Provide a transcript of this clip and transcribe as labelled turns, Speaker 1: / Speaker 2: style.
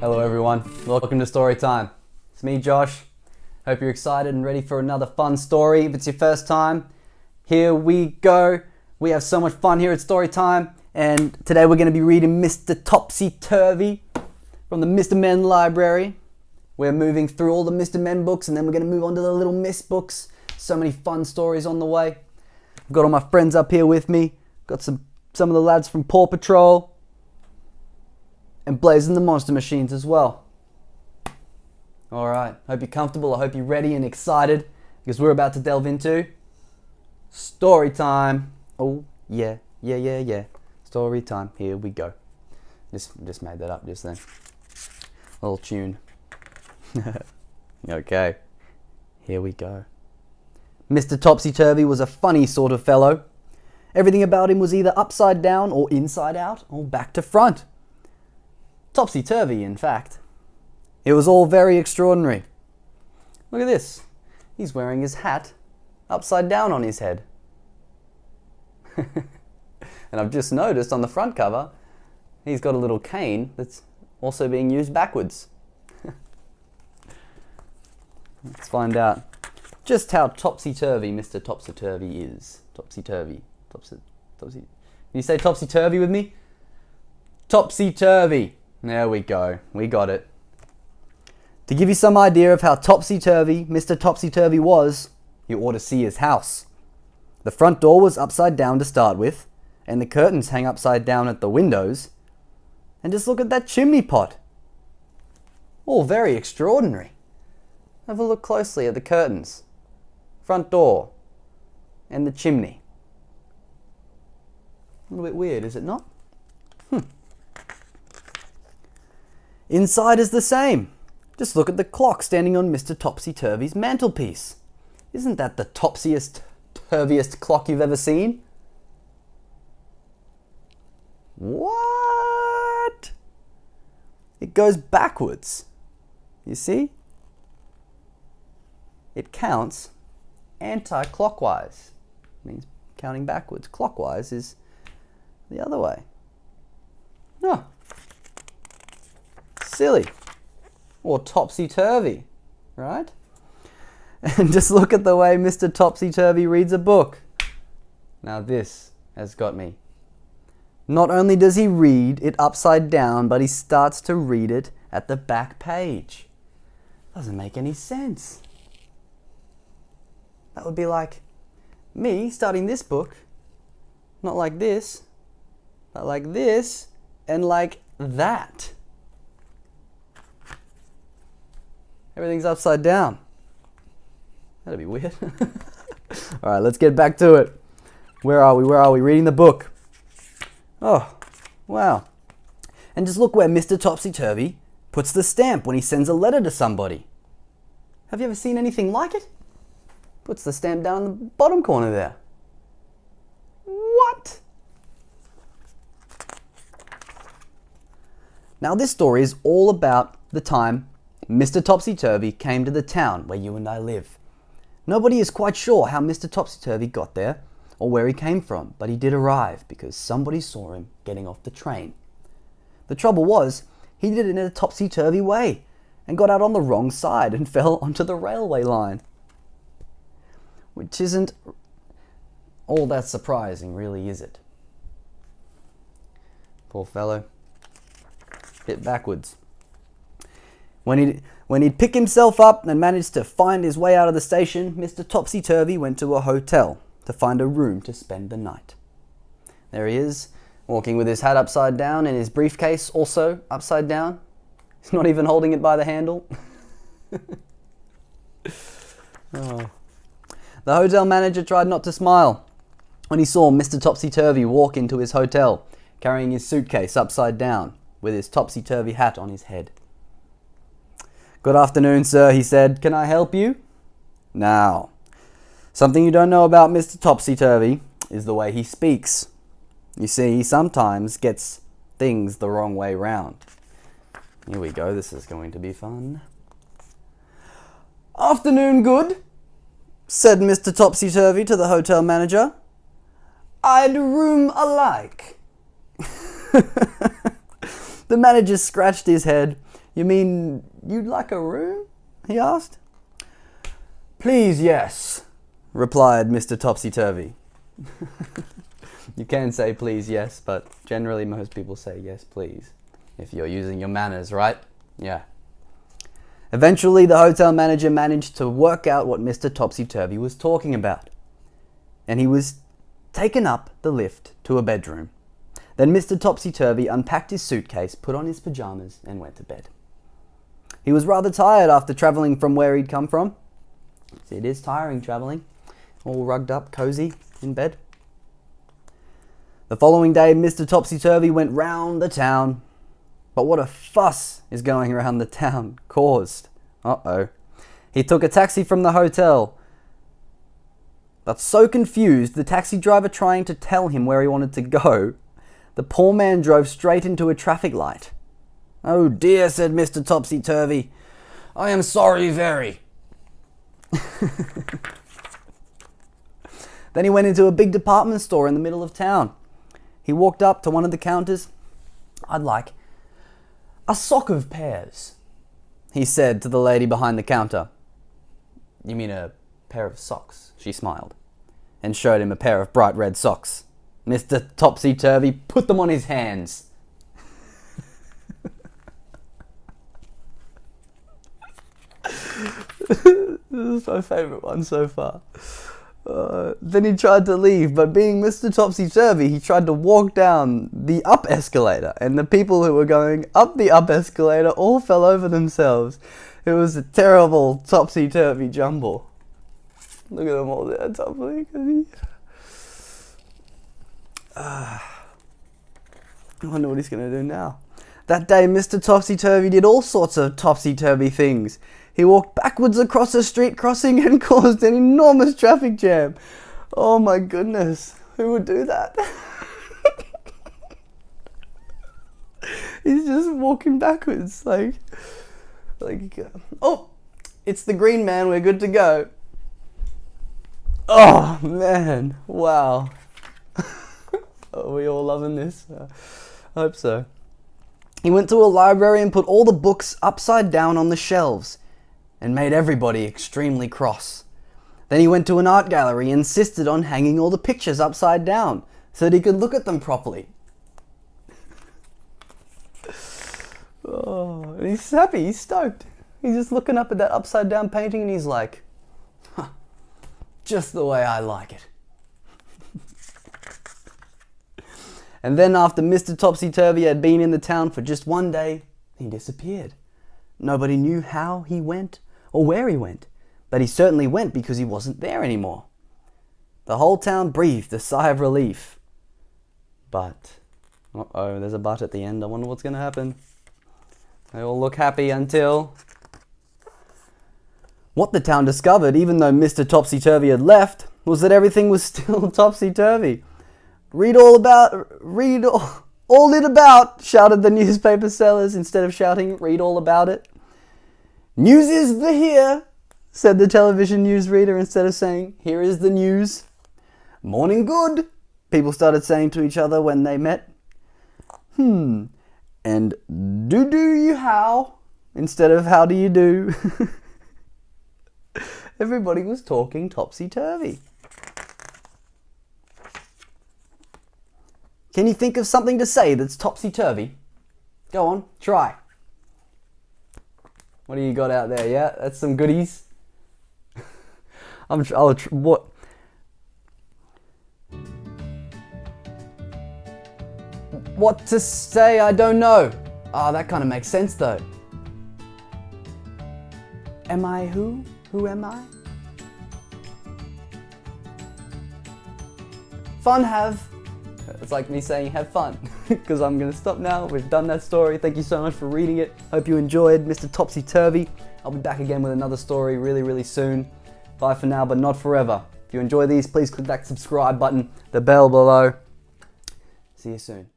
Speaker 1: Hello everyone, welcome to Story Time. It's me, Josh. Hope you're excited and ready for another fun story. If it's your first time, here we go. We have so much fun here at Story Time, and today we're going to be reading Mr. Topsy-Turvy from the Mr. Men library. We're moving through all the Mr. Men books, and then we're going to move on to the Little Miss books. So many fun stories on the way. I've got all my friends up here with me. Got some of the lads from Paw Patrol. And Blazing the Monster Machines as well. Alright, hope you're comfortable. I hope you're ready and excited, because we're about to delve into Story Time. Oh, yeah. Story Time. Here we go. Just made that up just then. Little tune. Okay, here we go. Mr. Topsy-Turvy was a funny sort of fellow. Everything about him was either upside down or inside out or back to front. Topsy-turvy, in fact. It was all very extraordinary. Look at this. He's wearing his hat upside down on his head. And I've just noticed on the front cover, he's got a little cane that's also being used backwards. Let's find out just how topsy-turvy Mr. Topsy-Turvy is. Topsy-turvy. Can you say topsy-turvy with me? Topsy-turvy. There we go. We got it. To give you some idea of how topsy-turvy Mr. Topsy-Turvy was, you ought to see his house. The front door was upside down to start with, and the curtains hang upside down at the windows. And just look at that chimney pot. All very extraordinary. Have a look closely at the curtains, front door, and the chimney. A little bit weird, is it not? Inside is the same. Just look at the clock standing on Mr. Topsy-Turvy's mantelpiece. Isn't that the topsiest-turviest clock you've ever seen? What? It goes backwards. You see? It counts anti-clockwise. It means counting backwards. Clockwise is the other way. No. Silly. Or topsy-turvy, right? And just look at the way Mr. Topsy-Turvy reads a book. Now this has got me. Not only does he read it upside down, but he starts to read it at the back page. Doesn't make any sense. That would be like me starting this book, not like this, but like this, and like that. Everything's upside down. That'd be weird. Alright, let's get back to it. Where are we? Reading the book. Oh, wow. And just look where Mr. Topsy-Turvy puts the stamp when he sends a letter to somebody. Have you ever seen anything like it? Puts the stamp down in the bottom corner there. What? Now this story is all about the time Mr. Topsy-Turvy came to the town where you and I live. Nobody is quite sure how Mr. Topsy-Turvy got there or where he came from, but he did arrive because somebody saw him getting off the train. The trouble was, he did it in a topsy-turvy way and got out on the wrong side and fell onto the railway line. Which isn't all that surprising, really, is it? Poor fellow. Bit backwards. When he'd pick himself up and managed to find his way out of the station, Mr. Topsy-Turvy went to a hotel to find a room to spend the night. There he is, walking with his hat upside down and his briefcase also upside down. He's not even holding it by the handle. Oh. The hotel manager tried not to smile when he saw Mr. Topsy-Turvy walk into his hotel, carrying his suitcase upside down, with his topsy-turvy hat on his head. "Good afternoon, sir," he said. "Can I help you?" Now, something you don't know about Mr. Topsy-Turvy is the way he speaks. You see, he sometimes gets things the wrong way round. Here we go, this is going to be fun. "Afternoon, good," said Mr. Topsy-Turvy to the hotel manager. "I'd room alike." The manager scratched his head. You mean you'd like a room? He asked. Please, yes, replied Mr. Topsy-Turvy. You can say please, yes, but generally most people say yes, please. If you're using your manners, right? Yeah. Eventually, the hotel manager managed to work out what Mr. Topsy-Turvy was talking about. And he was taken up the lift to a bedroom. Then Mr. Topsy-Turvy unpacked his suitcase, put on his pajamas, and went to bed. He was rather tired after travelling from where he'd come from. It is tiring travelling, all rugged up, cozy, in bed. The following day, Mr. Topsy-Turvy went round the town. But what a fuss is going around the town caused. Uh-oh. He took a taxi from the hotel. But so confused, the taxi driver trying to tell him where he wanted to go, the poor man drove straight into a traffic light. Oh dear, said Mr. Topsy-Turvy. I am sorry very. Then he went into a big department store in the middle of town. He walked up to one of the counters. I'd like a sock of pears, he said to the lady behind the counter. You mean a pair of socks? She smiled and showed him a pair of bright red socks. Mr. Topsy-Turvy put them on his hands. This is my favourite one so far. Then he tried to leave, but being Mr. Topsy-Turvy, he tried to walk down the up escalator, and the people who were going up the up escalator all fell over themselves. It was a terrible topsy-turvy jumble. Look at them all there, toppling. I wonder what he's going to do now. That day, Mr. Topsy-Turvy did all sorts of topsy-turvy things. He walked backwards across a street crossing and caused an enormous traffic jam. Oh my goodness, who would do that? He's just walking backwards, like, oh, it's the green man, we're good to go. Oh man, wow. Are we all loving this? I hope so. He went to a library and put all the books upside down on the shelves and made everybody extremely cross. Then he went to an art gallery and insisted on hanging all the pictures upside down so that he could look at them properly. Oh, and he's happy, he's stoked. He's just looking up at that upside down painting and he's like, huh, just the way I like it. And then after Mr. Topsy-Turvy had been in the town for just one day, he disappeared. Nobody knew how he went or where he went, but he certainly went because he wasn't there anymore. The whole town breathed a sigh of relief. But, uh-oh, there's a but at the end. I wonder what's going to happen. They all look happy until... What the town discovered, even though Mr. Topsy-Turvy had left, was that everything was still topsy-turvy. Read all it about, shouted the newspaper sellers instead of shouting, read all about it. News is the here, said the television newsreader instead of saying, here is the news. Morning good, people started saying to each other when they met. And do you how, instead of how do you do. Everybody was talking topsy-turvy. Can you think of something to say that's topsy-turvy? Go on, try. What do you got out there? Yeah, that's some goodies. What? What to say? I don't know. Ah, that kind of makes sense though. Am I who? Who am I? Fun have. It's like me saying have fun, because I'm going to stop now. We've done that story. Thank you so much for reading it. Hope you enjoyed Mr. Topsy-Turvy. I'll be back again with another story really, really soon. Bye for now, but not forever. If you enjoy these, please click that subscribe button, the bell below. See you soon.